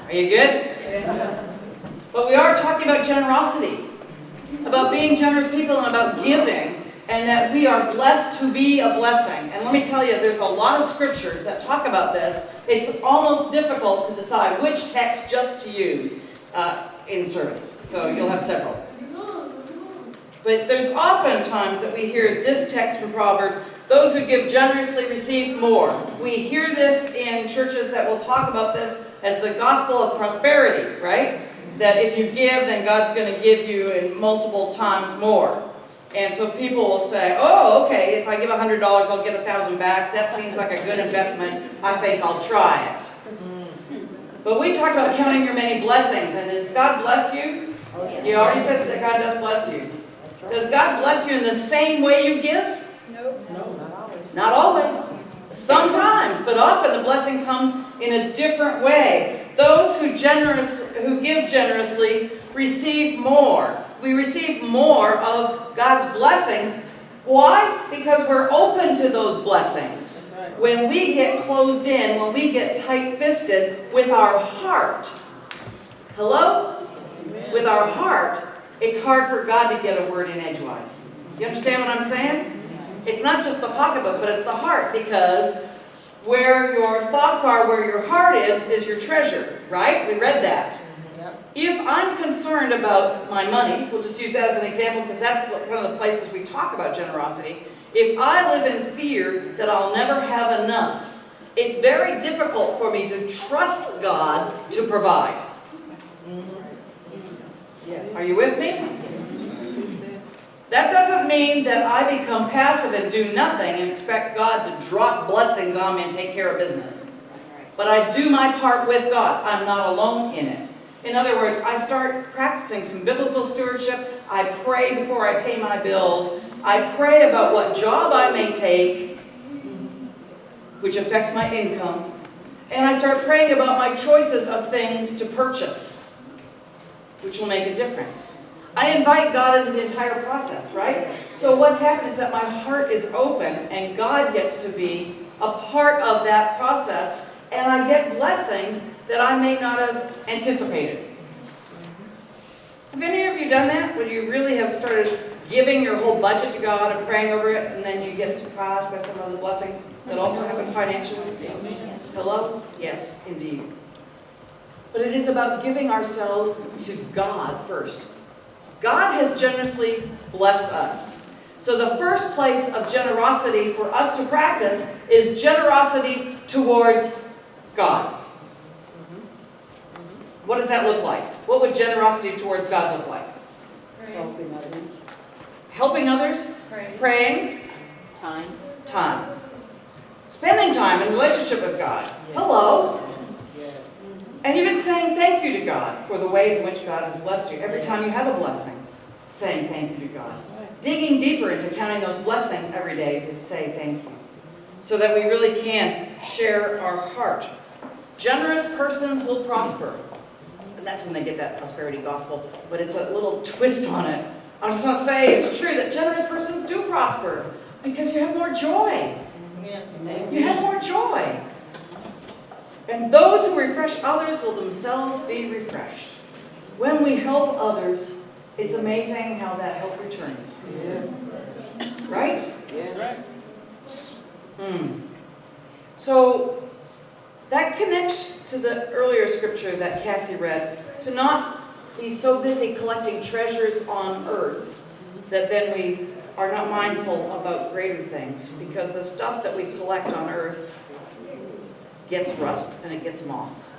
Are you good? Yes. But we are talking about generosity, about being generous people and about giving, and that we are blessed to be a blessing. And let me tell you, there's a lot of scriptures that talk about this. It's almost difficult to decide which text just to use in service. So you'll have several. But there's often times that we hear this text from Proverbs, those who give generously receive more. We hear this in churches that will talk about this as the gospel of prosperity, right? That if you give, then God's going to give you in multiple times more. And so people will say, oh, okay, if I give $100, I'll get 1,000 back. That seems like a good investment. I think I'll try it. But we talk about counting your many blessings. And does God bless you? You already said that God does bless you. Does God bless you in the same way you give? No, not always. Not always. Sometimes, but often the blessing comes in a different way. Those who give generously receive more. We receive more of God's blessings. Why? Because we're open to those blessings. When we get closed in, when we get tight-fisted with our heart, hello? With our heart, it's hard for God to get a word in edgewise. You understand what I'm saying? It's not just the pocketbook, but it's the heart, because where your thoughts are, where your heart is your treasure, right? We read that. If I'm concerned about my money, we'll just use that as an example because that's one of the places we talk about generosity. If I live in fear that I'll never have enough, it's very difficult for me to trust God to provide. Are you with me? That doesn't mean that I become passive and do nothing and expect God to drop blessings on me and take care of business. But I do my part with God. I'm not alone in it. In other words, I start practicing some biblical stewardship. I pray before I pay my bills. I pray about what job I may take, which affects my income. And I start praying about my choices of things to purchase, which will make a difference. I invite God into the entire process, right? So what's happened is that my heart is open and God gets to be a part of that process, and I get blessings that I may not have anticipated. Have any of you done that? When you really have started giving your whole budget to God and praying over it, and then you get surprised by some of the blessings that also happen financially? Hello? Yes, indeed. But it is about giving ourselves to God first. God has generously blessed us. So the first place of generosity for us to practice is generosity towards God. What does that look like? What would generosity towards God look like? Helping others. Helping others? Praying? Time. Spending time in relationship with God. Hello? And even saying thank you to God for the ways in which God has blessed you. Every time you have a blessing, saying thank you to God. Digging deeper into counting those blessings every day to say thank you. So that we really can share our heart. Generous persons will prosper. And that's when they get that prosperity gospel. But it's a little twist on it. I just want to say it's true that generous persons do prosper. Because you have more joy. You have more joy. And those who refresh others will themselves be refreshed. When we help others, it's amazing how that help returns. Yes. Right? Yes. So that connects to the earlier scripture that Cassie read, to not be so busy collecting treasures on earth that then we are not mindful about greater things, because the stuff that we collect on earth gets rust and it gets moths.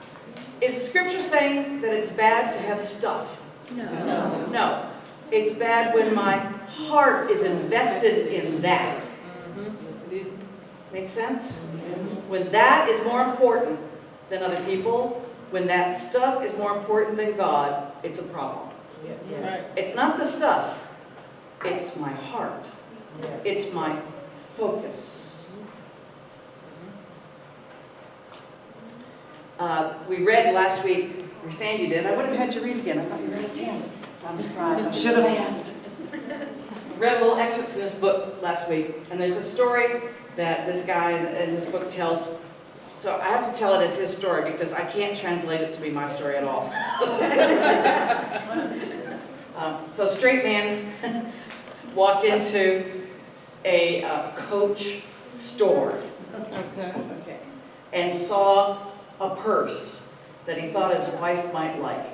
Is the scripture saying that it's bad to have stuff? No. No. It's bad when my heart is invested in that. Make sense? When that is more important than other people, when that stuff is more important than God, it's a problem. Yes. It's not the stuff. It's my heart. It's my focus. We read last week, or Sandy did. I would have had to read again. I thought you read it 10. So I'm surprised. I should have asked. Read a little excerpt from this book last week, and there's a story that this guy in this book tells. So I have to tell it as his story because I can't translate it to be my story at all. So straight man walked into a Coach store and saw a purse that he thought his wife might like.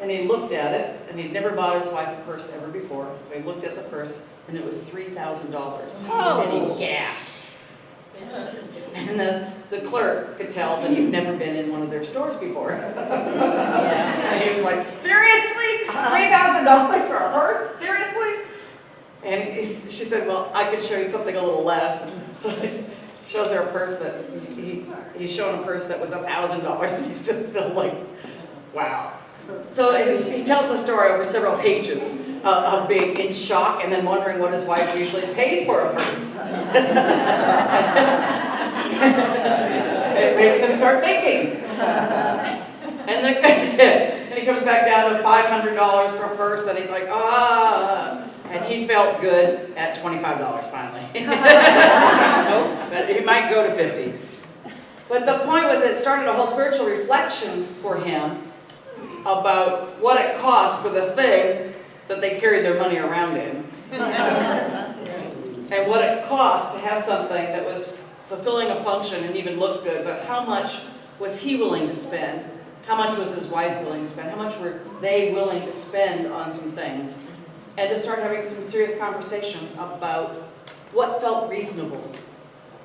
And he looked at it, and he'd never bought his wife a purse ever before, so he looked at the purse, and it was $3,000. And he gasped. And the clerk could tell that he'd never been in one of their stores before. And he was like, seriously? $3,000 for a purse? Seriously? And she said, well, I could show you something a little less. And so he shows her a purse that, he's showing a purse that was $1,000, and he's just still like, wow. So he tells the story over several pages of being in shock and then wondering what his wife usually pays for a purse. It makes him start thinking. And then he comes back down to $500 for a purse, and he's like, ah. And he felt good at $25 finally. But he might go to $50. But the point was that it started a whole spiritual reflection for him about what it cost for the thing that they carried their money around in. And what it cost to have something that was fulfilling a function and even looked good, but how much was he willing to spend? How much was his wife willing to spend? How much were they willing to spend on some things? And to start having some serious conversation about what felt reasonable.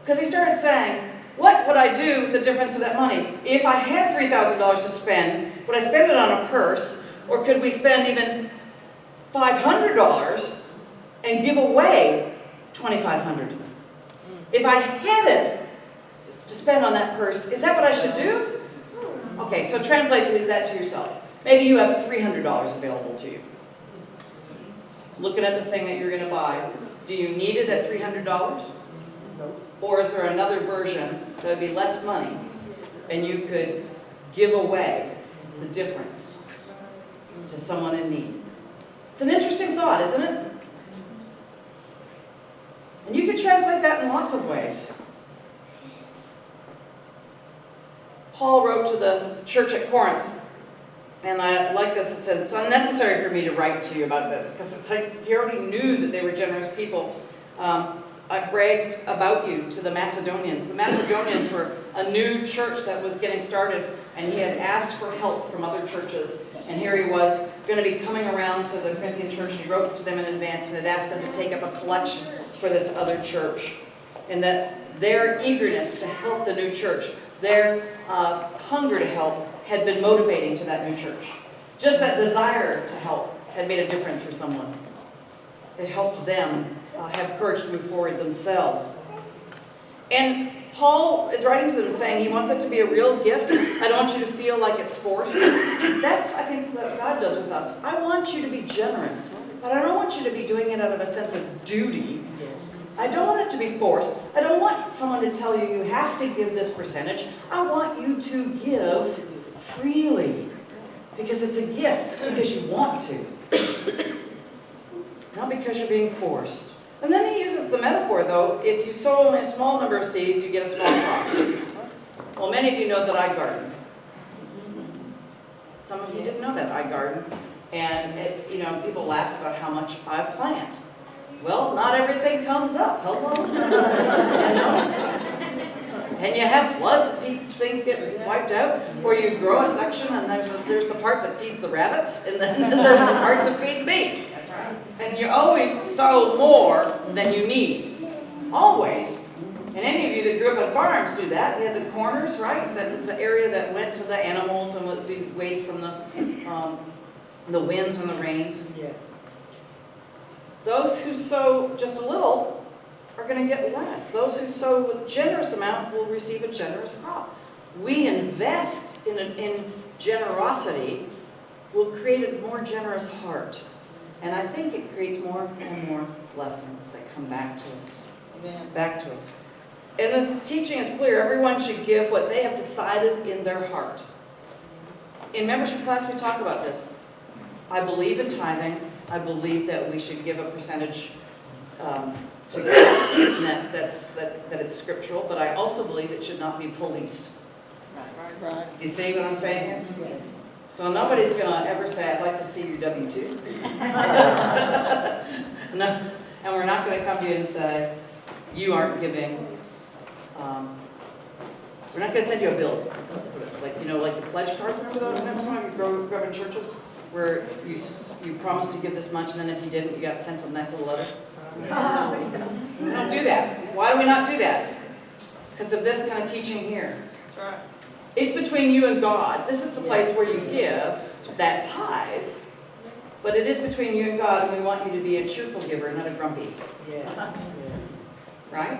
Because he started saying, what would I do with the difference of that money? If I had $3,000 to spend, would I spend it on a purse? Or could we spend even $500 and give away $2,500? If I had it to spend on that purse, is that what I should do? Okay, so translate that to yourself. Maybe you have $300 available to you. Looking at the thing that you're going to buy, do you need it at $300? Or is there another version that would be less money and you could give away the difference to someone in need? It's an interesting thought, isn't it? And you could translate that in lots of ways. Paul wrote to the church at Corinth, and I like this. It said, it's unnecessary for me to write to you about this, because it's like he already knew that they were generous people. I bragged about you to the Macedonians. The Macedonians were a new church that was getting started, and he had asked for help from other churches. And here he was going to be coming around to the Corinthian church, and he wrote to them in advance and had asked them to take up a collection for this other church. And that their eagerness to help the new church, their hunger to help, had been motivating to that new church. Just that desire to help had made a difference for someone. It helped them have courage to move forward themselves. And Paul is writing to them saying he wants it to be a real gift. I don't want you to feel like it's forced. That's, I think, what God does with us. I want you to be generous, but I don't want you to be doing it out of a sense of duty. I don't want it to be forced. I don't want someone to tell you you have to give this percentage. I want you to give freely because it's a gift, because you want to, not because you're being forced. And then he uses the metaphor, though, if you sow only a small number of seeds, you get a small crop. Well, many of you know that I garden. Some of you didn't know that I garden. And, people laugh about how much I plant. Well, not everything comes up. Hello? And you have floods, things get wiped out, or you grow a section and there's the part that feeds the rabbits, and then there's the part that feeds me. That's right. And you always sow more than you need. Always. And any of you that grew up on farms do that. We had the corners, right? That was the area that went to the animals and would be waste from the winds and the rains. Yes. Those who sow just a little are going to get less. Those who sow with a generous amount will receive a generous crop. We invest in generosity will create a more generous heart. And I think it creates more and more blessings that come back to us. Amen. Back to us. And this teaching is clear. Everyone should give what they have decided in their heart. In membership class, we talk about this. I believe in tithing. I believe that we should give a percentage to God. mean that it's scriptural, but I also believe it should not be policed. Right. Do you see what I'm saying? Yes. So nobody's gonna ever say, I'd like to see your W-2. No, and we're not gonna come to you and say, you aren't giving. We're not gonna send you a bill, like, like the pledge cards, remember some of you grew up in churches? Where you promised to give this much, and then if you didn't, you got sent a nice little letter? We don't do that. Why do we not do that? Because of this kind of teaching here. That's right. It's between you and God. This is the place where you give that tithe, but it is between you and God, and we want you to be a cheerful giver, not a grumpy. Yes. Right?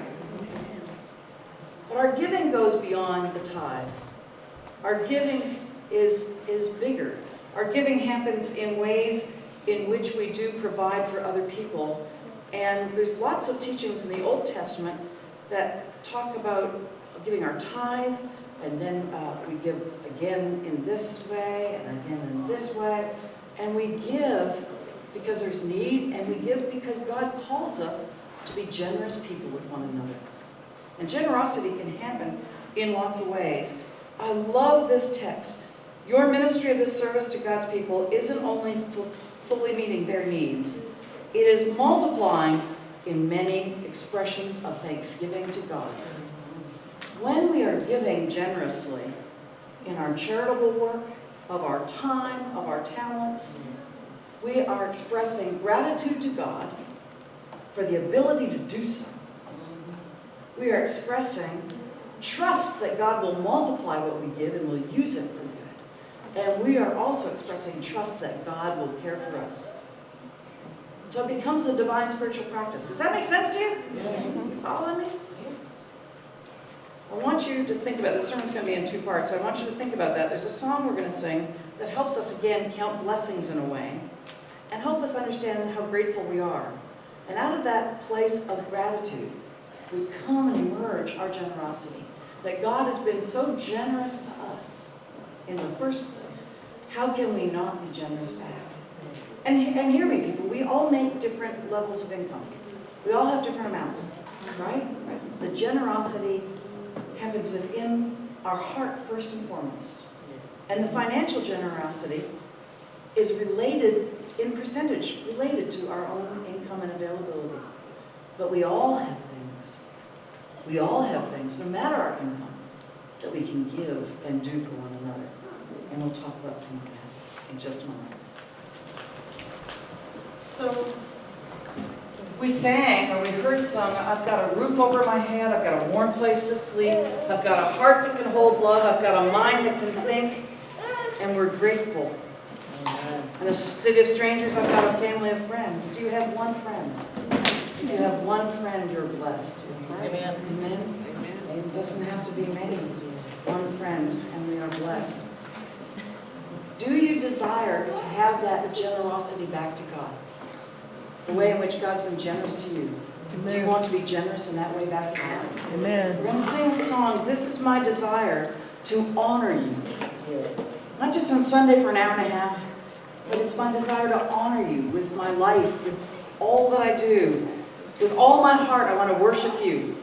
But our giving goes beyond the tithe. Our giving is bigger. Our giving happens in ways in which we do provide for other people. And there's lots of teachings in the Old Testament that talk about giving our tithe, and then we give again in this way, and again in this way. And we give because there's need, and we give because God calls us to be generous people with one another. And generosity can happen in lots of ways. I love this text. Your ministry of this service to God's people isn't only fully meeting their needs, it is multiplying in many expressions of thanksgiving to God. When we are giving generously in our charitable work, of our time, of our talents, we are expressing gratitude to God for the ability to do so. We are expressing trust that God will multiply what we give and will use it for good. And we are also expressing trust that God will care for us. So it becomes a divine spiritual practice. Does that make sense to you? Yeah. You following me? I want you to think about, this sermon's going to be in 2 parts, so I want you to think about that. There's a song we're going to sing that helps us, again, count blessings in a way, and help us understand how grateful we are. And out of that place of gratitude, we come and emerge our generosity. That God has been so generous to us in the first place, how can we not be generous back? And hear me, people, we all make different levels of income. We all have different amounts, right? The generosity happens within our heart first and foremost. And the financial generosity is related in percentage, related to our own income and availability. But we all have things. We all have things, no matter our income, that we can give and do for one another. And we'll talk about some of that in just a moment. So, we sang, or we heard sung, I've got a roof over my head, I've got a warm place to sleep, I've got a heart that can hold love, I've got a mind that can think, and we're grateful. In a city of strangers, I've got a family of friends. Do you have one friend? If you have one friend, you're blessed. Amen. Amen? It doesn't have to be many. One friend, and we are blessed. Do you desire to have that generosity back to God? The way in which God's been generous to you. Do you want to be generous in that way back to God? Amen. We're going to sing the song, This Is My Desire, to honor you. Not just on Sunday for an hour and a half, but it's my desire to honor you with my life, with all that I do. With all my heart, I want to worship you.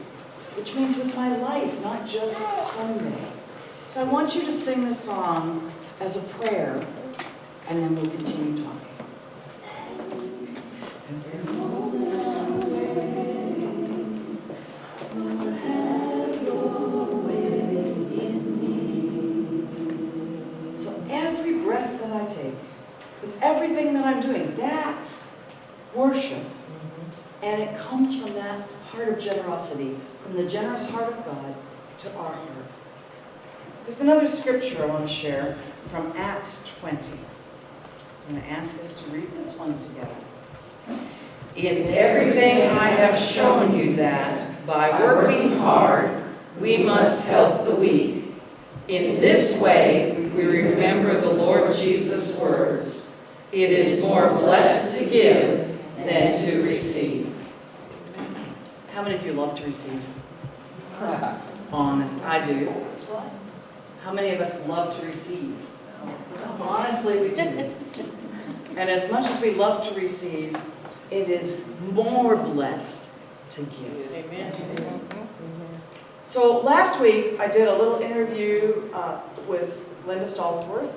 Which means with my life, not just Sunday. So I want you to sing this song as a prayer, and then we'll continue talking. Everything that I'm doing, that's worship. And it comes from that heart of generosity, from the generous heart of God to our heart. There's another scripture I want to share from Acts 20. I'm going to ask us to read this one together. In everything I have shown you that, by working hard, we must help the weak. In this way, we remember the Lord Jesus' words. It is more blessed to give than to receive. How many of you love to receive? Honest, I do. How many of us love to receive? Honestly, we do. And as much as we love to receive, it is more blessed to give. Amen. So last week, I did a little interview with Linda Stallsworth,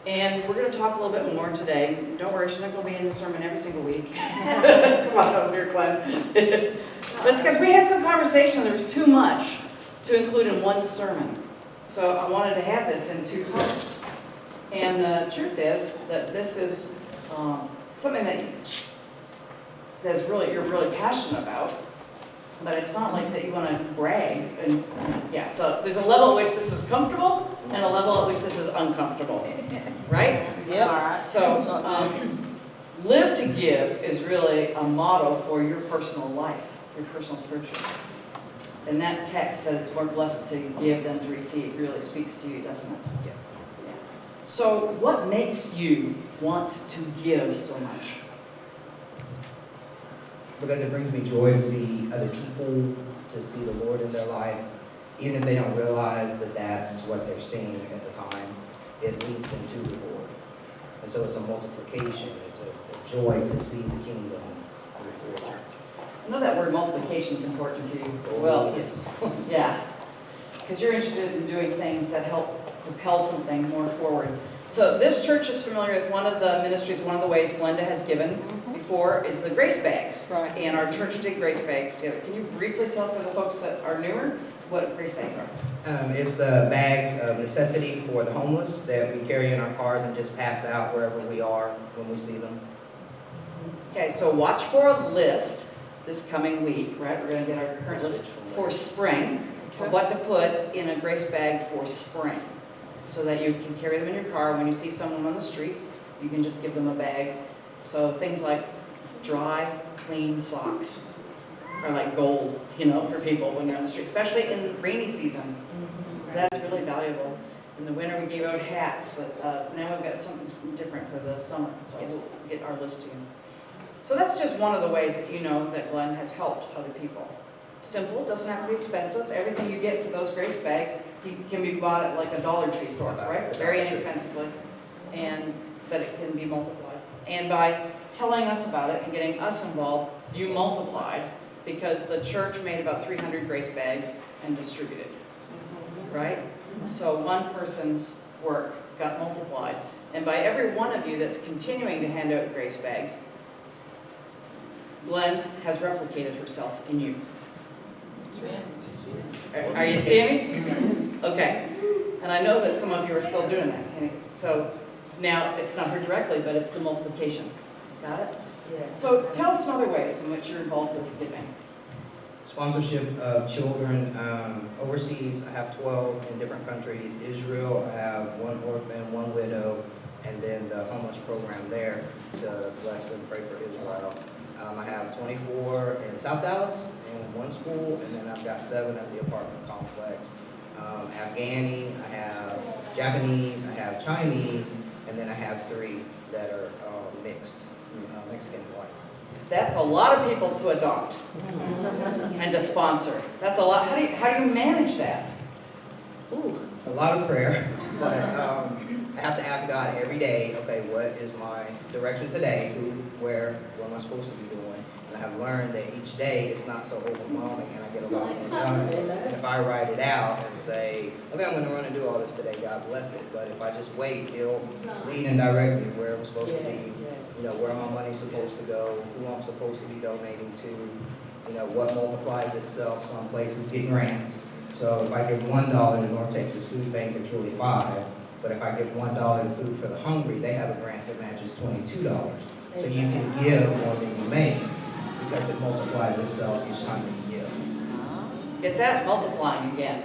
and we're going to talk a little bit more today. Don't worry, she's not going to be in the sermon every single week. Come on over here, Glenn. But it's because we had some conversation. There was too much to include in one sermon. So I wanted to have this in two parts. And the truth is that this is something that you're really passionate about. But it's not like that you want to brag. And yeah, so there's a level at which this is comfortable and a level at which this is uncomfortable. Right? Yep. So live to give is really a motto for your personal life, your personal spiritual life. And that text that it's more blessed to give than to receive really speaks to you, doesn't it? Yes. Yeah. So what makes you want to give so much? Because it brings me joy to see other people, to see the Lord in their life, even if they don't realize that that's what they're seeing at the time. It leads them to the Lord. And so it's a multiplication. It's a joy to see the kingdom move forward. I know that word multiplication is important to you as well. Yes. Yeah. Because you're interested in doing things that help propel something more forward. So this church is familiar with one of the ministries, one of the ways Glenda has given before is the grace bags. Right. And our church did grace bags together. Can you briefly tell for the folks that are newer what grace bags are? It's the bags of necessity for the homeless that we carry in our cars and just pass out wherever we are when we see them. Okay, so watch for a list this coming week, right? We're going to get our current list for spring of what to put in a grace bag for spring so that you can carry them in your car. When you see someone on the street, you can just give them a bag. So things like dry, clean socks are like gold, for people when you're on the street, especially in rainy season. That's really valuable. In the winter, we gave out hats, but now we've got something different for the summer, so we'll get our list to you. So that's just one of the ways that you know that Glenn has helped other people. Simple, doesn't have to be expensive. Everything you get for those grace bags can be bought at like a Dollar Tree store, right? Very inexpensively, but it can be multiplied. And by telling us about it and getting us involved, you multiplied because the church made about 300 grace bags and distributed, right? So one person's work got multiplied. And by every one of you that's continuing to hand out grace bags, Glenn has replicated herself in you. Are you seeing me? Okay. And I know that some of you are still doing that. So now it's not her directly, but it's the multiplication. Got it? Yeah. So tell us some other ways in which you're involved with giving. Sponsorship of children overseas. I have 12 in different countries. Israel, I have 1 orphan, 1 widow, and then the homeless program there to bless and pray for Israel. I have 24 in South Dallas in 1 school, and then I've got 7 at the apartment complex. Afghani, I have Japanese, I have Chinese, and then I have 3 that are mixed, Mexican and white. That's a lot of people to adopt and to sponsor. That's a lot. How do you manage that? Ooh. A lot of prayer, but I have to ask God every day, okay, what is my direction today? Where, what am I supposed to be doing? And I have learned that each day it's not so overwhelming and I get a lot more done. And if I write it out and say, okay, I'm going to run and do all this today, God bless it. But if I just wait, He'll lead and direct me where I'm supposed to be, where my money's supposed to go, who I'm supposed to be donating to, what multiplies itself. Some places get grants. So if I give $1 to North Texas Food Bank, it's really $5. But if I give $1 to Food for the Hungry, they have a grant that matches $22. So you can give more than you make because it multiplies itself each time you give. Get that multiplying again.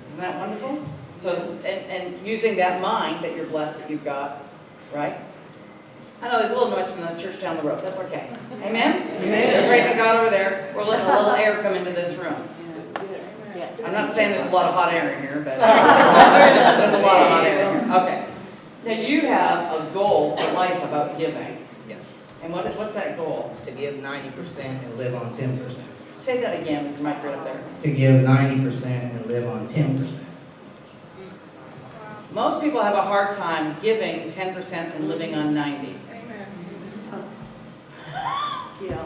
Isn't that wonderful? So, and using that mind that you're blessed that you've got, right? I know there's a little noise from the church down the road. That's okay. Amen? Amen. They're praising God over there. We're letting a little air come into this room. Yes. I'm not saying there's a lot of hot air in here, but there's a lot of hot air in here. Okay. Now you have a goal for life about giving. Yes. And what's that goal? To give 90% and live on 10%. Say that again with your mic right up there. To give 90% and live on 10%. Most people have a hard time giving 10% and living on 90. Yeah.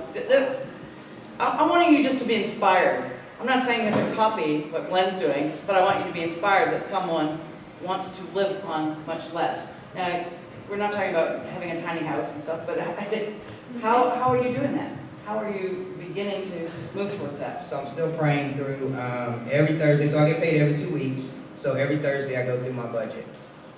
I'm wanting you just to be inspired. I'm not saying you have to copy what Glenn's doing, but I want you to be inspired that someone wants to live on much less. Now, we're not talking about having a tiny house and stuff, but how are you doing that? How are you beginning to move towards that? So I'm still praying through every Thursday. So I get paid every 2 weeks. So every Thursday I go through my budget.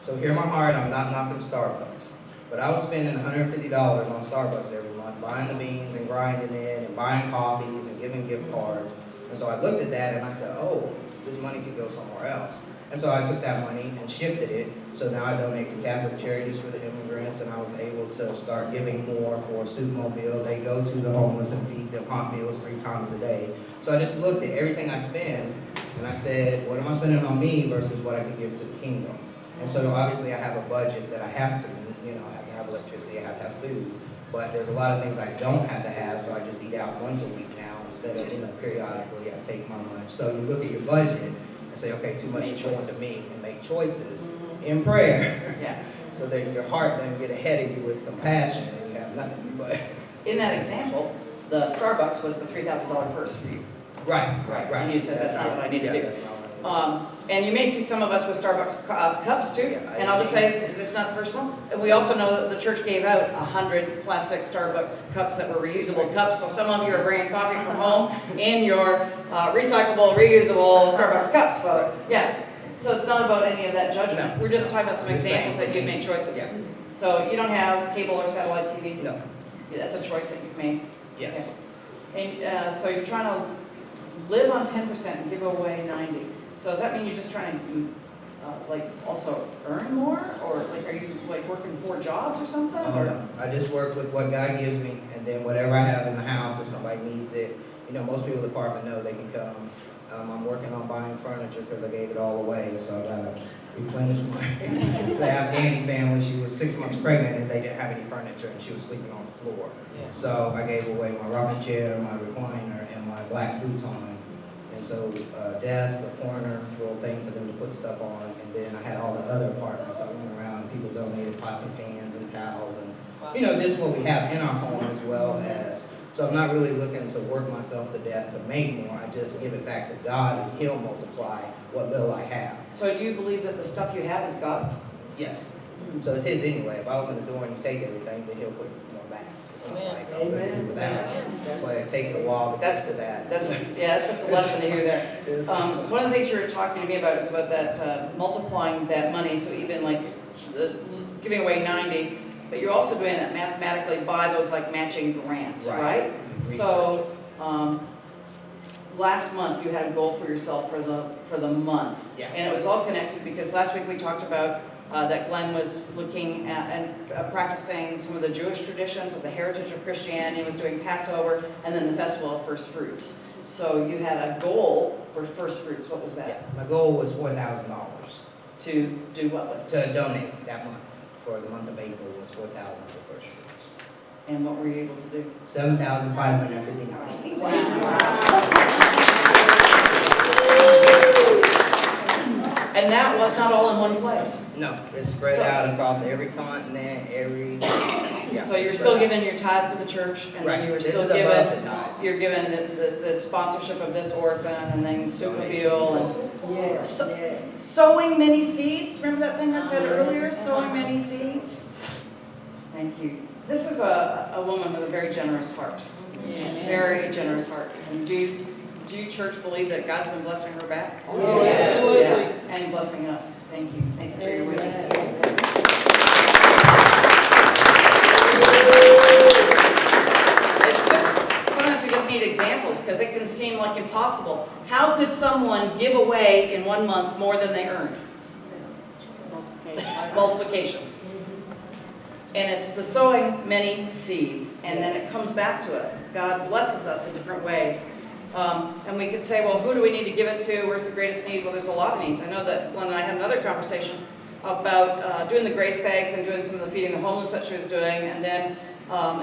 So here in my heart, I'm not knocking Starbucks. But I was spending $150 on Starbucks every month, buying the beans and grinding it and buying coffees and giving gift cards. And so I looked at that and I said, oh, this money could go somewhere else. And so I took that money and shifted it. So now I donate to Catholic Charities for the immigrants, and I was able to start giving more for Soup Mobile. They go to the homeless and feed them hot meals 3 times a day. So I just looked at everything I spend and I said, what am I spending on me versus what I can give to the kingdom? And so obviously I have a budget that I have to meet. You know, I have to have electricity, I have to have food. But there's a lot of things I don't have to have, so I just eat out once a week now instead of, periodically I take my lunch. So you look at your budget and say, okay, too much is going to me, and make choices in prayer. Yeah. So that your heart doesn't get ahead of you with compassion and you have nothing but. In that example, the Starbucks was the $3,000 purse for you. Right. And you said, that's not what I need to do. That's not what I need. And you may see some of us with Starbucks cups too. Yeah, And I'll just say, it's not personal. And we also know that the church gave out 100 plastic Starbucks cups that were reusable cups. So some of you are bringing coffee from home in your recyclable, reusable Starbucks cups. So yeah. So it's not about any of that judgment. No. We're just talking about some Just saying, examples that you've made choices. Yeah. So you don't have cable or satellite TV? No. Yeah, that's a choice that you've made. Yes. Okay. And so you're trying to live on 10% and give away 90. So does that mean you're just trying to, also earn more? Or, are you, working 4 jobs or something? No. I just work with what God gives me, and then whatever I have in the house, if somebody needs it, most people in the department know they can come. I'm working on buying furniture because I gave it all away, so I gotta replenish my. They have Annie family. She was 6 months pregnant and they didn't have any furniture, and she was sleeping on the floor. Yeah. So I gave away my rocking chair, my recliner, and my black futon. And so desk, a corner, little thing for them to put stuff on, and then I had all the other apartments. I went around and people donated pots and pans and towels and just what we have in our home as well as. So I'm not really looking to work myself to death to make more. I just give it back to God and He'll multiply what little I have. So do you believe that the stuff you have is God's? Yes. So it's His anyway. If I open the door and you take everything, then He'll put more back. It's not like I'll let you without. But it takes a while to get to that. That's just a lesson to hear there. One of the things you were talking to me about is about that multiplying that money. So even giving away 90. But you're also doing that mathematically by those matching grants, right? So last month you had a goal for yourself for the month, and it was all connected because last week we talked about that Glenn was looking at and practicing some of the Jewish traditions of the heritage of Christianity, was doing Passover, and then the Festival of First Fruits. So you had a goal for First Fruits. What was that? Yeah. My goal was $4,000 To do what with? to donate that month. For the month of April was $4,000 for First Fruits. And what were you able to do? $7,559. And that was not all in one place. No, it's spread out across every continent, So you were still giving your tithe to the church, and then you were still giving, you're given the sponsorship of this orphan, and then Superville, and sowing many seeds. Remember that thing I said earlier? Sowing many seeds. Thank you. This is a woman with a very generous heart. Very generous heart. And do you, church, believe that God's been blessing her back? Yes. And blessing us. Thank you. Thank you for your witness. It's just, sometimes we just need examples because it can seem like impossible. How could someone give away in 1 month more than they earned? Multiplication. And it's the sowing many seeds, and then it comes back to us. God blesses us in different ways. And we could say, well, who do we need to give it to? Where's the greatest need? Well, there's a lot of needs. I know that Glenn and I had another conversation about doing the grace bags and doing some of the feeding the homeless that she was doing. And then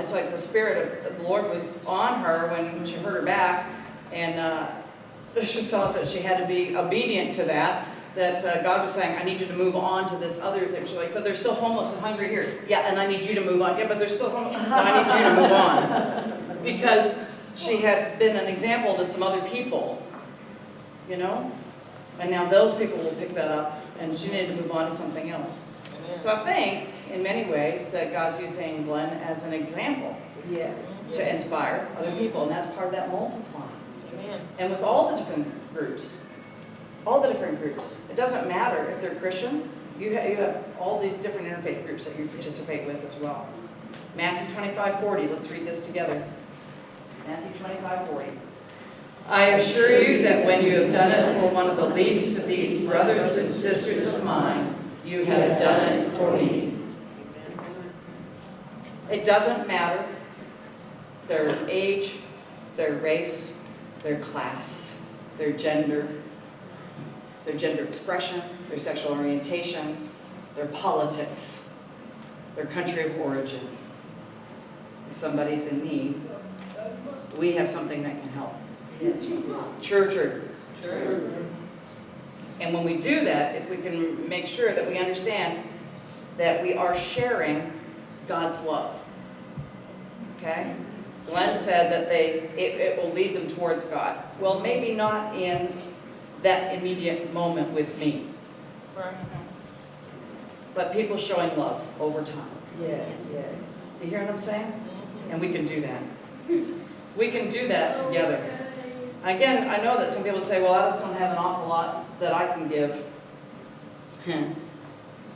it's like the Spirit of the Lord was on her when she heard her back. And she was telling us that she had to be obedient to that. That God was saying, I need you to move on to this other thing. She's like, but they're still homeless and hungry here. Yeah, and I need you to move on. Yeah, but they're still homeless. No, I need you to move on. Because she had been an example to some other people, you know? And now those people will pick that up, and she needed to move on to something else. So I think, in many ways, that God's using Glenn as an example Yes. to inspire other people, and that's part of that multiplying. Amen. And with all the different groups, it doesn't matter if they're Christian, you have all these different interfaith groups that you participate with as well. Matthew 25:40, let's read this together. Matthew 25:40. I assure you that when you have done it for one of the least of these brothers and sisters of mine, you have done it for me. It doesn't matter their age, their race, their class, their gender expression, their sexual orientation, their politics, their country of origin. If somebody's in need, we have something that can help. True. And when we do that, if we can make sure that we understand that we are sharing God's love. Okay? Glenn said that it will lead them towards God. Well, maybe not in that immediate moment with me, Right. but people showing love over time. Yes, yes. You hear what I'm saying? And we can do that. We can do that together. Again, I know that some people say, well, I just don't have an awful lot that I can give.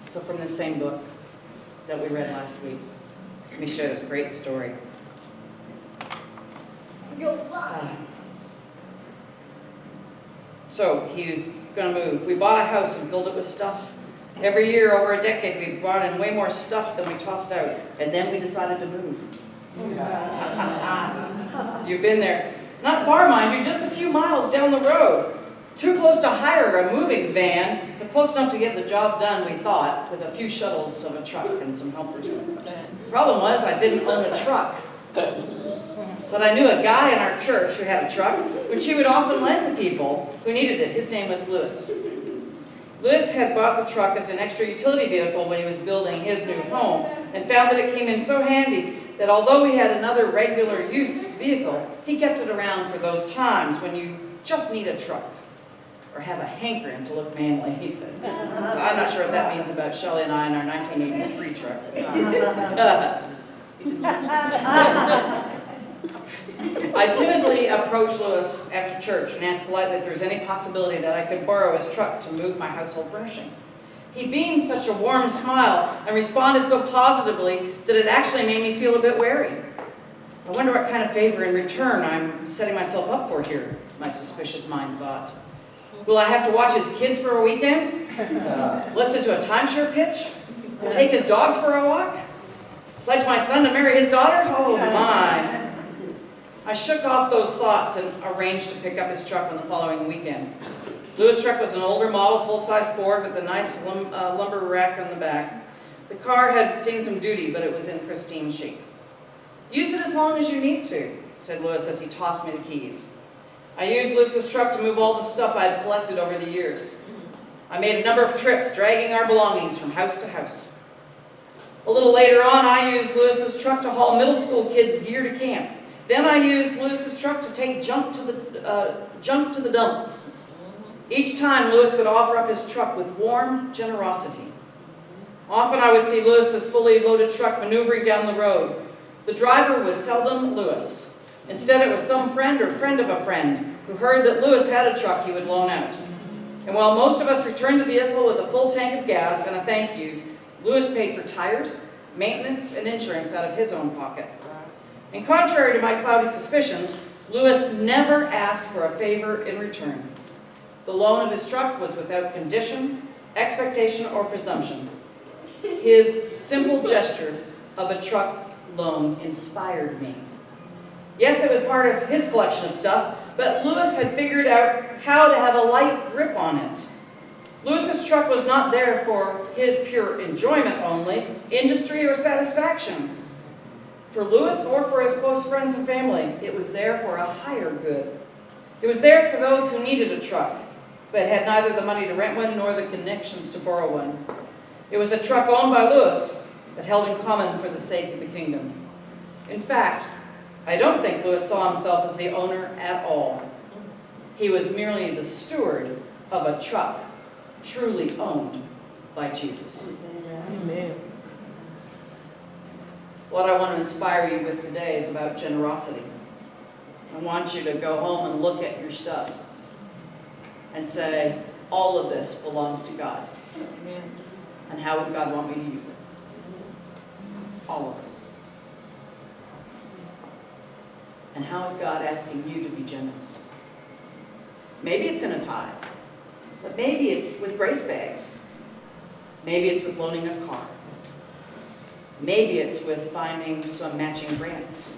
So from this same book that we read last week, let me show you this great story. So he was going to move. We bought a house and filled it with stuff. Every year, over a decade, we brought in way more stuff than we tossed out. And then we decided to move. You've been there. Not far, mind you, just a few miles down the road. Too close to hire a moving van, but close enough to get the job done, we thought, with a few shuttles of a truck and some helpers. Problem was, I didn't own a truck. But I knew a guy in our church who had a truck, which he would often lend to people who needed it. His name was Lewis. Lewis had bought the truck as an extra utility vehicle when he was building his new home, and found that it came in so handy that although he had another regular use vehicle, he kept it around for those times when you just need a truck, or have a hankering to look manly, he said. So I'm not sure what that means about Shelley and I in our 1983 truck. I timidly approached Lewis after church and asked politely if there was any possibility that I could borrow his truck to move my household furnishings. He beamed such a warm smile and responded so positively that it actually made me feel a bit wary. I wonder what kind of favor in return I'm setting myself up for here, my suspicious mind thought. Will I have to watch his kids for a weekend? Listen to a timeshare pitch? Take his dogs for a walk? Pledge my son to marry his daughter? Oh my. I shook off those thoughts and arranged to pick up his truck on the following weekend. Lewis' truck was an older model, full-size Ford with a nice lumber rack on the back. The car had seen some duty, but it was in pristine shape. Use it as long as you need to, said Lewis as he tossed me the keys. I used Lewis's truck to move all the stuff I had collected over the years. I made a number of trips, dragging our belongings from house to house. A little later on, I used Lewis's truck to haul middle school kids' gear to camp. Then I used Lewis's truck to take junk to the dump. Each time, Lewis would offer up his truck with warm generosity. Often I would see Lewis's fully loaded truck maneuvering down the road. The driver was seldom Lewis. Instead, it was some friend or friend of a friend who heard that Lewis had a truck he would loan out. And while most of us returned the vehicle with a full tank of gas and a thank you, Lewis paid for tires, maintenance, and insurance out of his own pocket. And contrary to my cloudy suspicions, Lewis never asked for a favor in return. The loan of his truck was without condition, expectation, or presumption. His simple gesture of a truck loan inspired me. Yes, it was part of his collection of stuff, but Lewis had figured out how to have a light grip on it. Lewis's truck was not there for his pure enjoyment only, industry, or satisfaction. For Lewis or for his close friends and family, it was there for a higher good. It was there for those who needed a truck, but had neither the money to rent one nor the connections to borrow one. It was a truck owned by Lewis, but held in common for the sake of the kingdom. In fact, I don't think Lewis saw himself as the owner at all. He was merely the steward of a truck truly owned by Jesus. Amen. What I want to inspire you with today is about generosity. I want you to go home and look at your stuff and say, all of this belongs to God. Amen. And how would God want me to use it? All of it. And how is God asking you to be generous? Maybe it's in a tithe, but maybe it's with grace bags. Maybe it's with loaning a car. Maybe it's with finding some matching grants.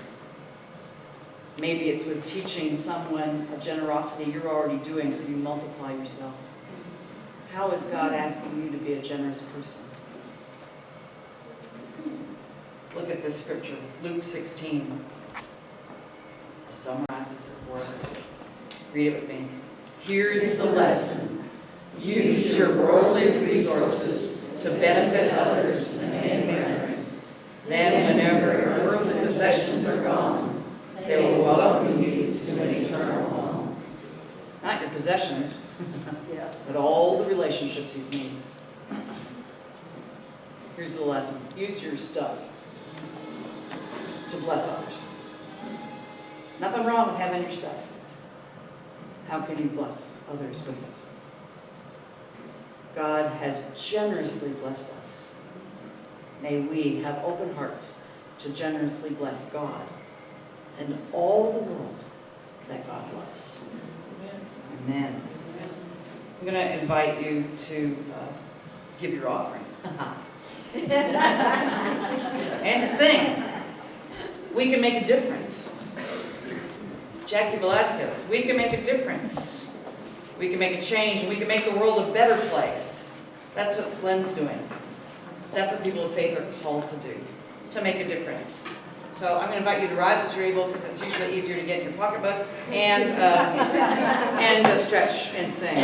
Maybe it's with teaching someone a generosity you're already doing so you multiply yourself. How is God asking you to be a generous person? Look at this scripture, Luke 16. It summarizes it for us. Read it with me. Here's the lesson. Use your worldly resources to benefit others and make friends. Then, whenever your earthly possessions are gone, they will welcome you to an eternal home. Not your possessions, but all the relationships you've made. Here's the lesson. Use your stuff to bless others. Nothing wrong with having your stuff. How can you bless others with it? God has generously blessed us. May we have open hearts to generously bless God and all the world that God loves. Amen. I'm going to invite you to give your offering. And to sing. We can make a difference. Jackie Velasquez, we can make a difference. We can make a change, and we can make the world a better place. That's what Glenn's doing. That's what people of faith are called to do, to make a difference. So I'm going to invite you to rise as you're able, because it's usually easier to get in your pocketbook, and stretch and sing.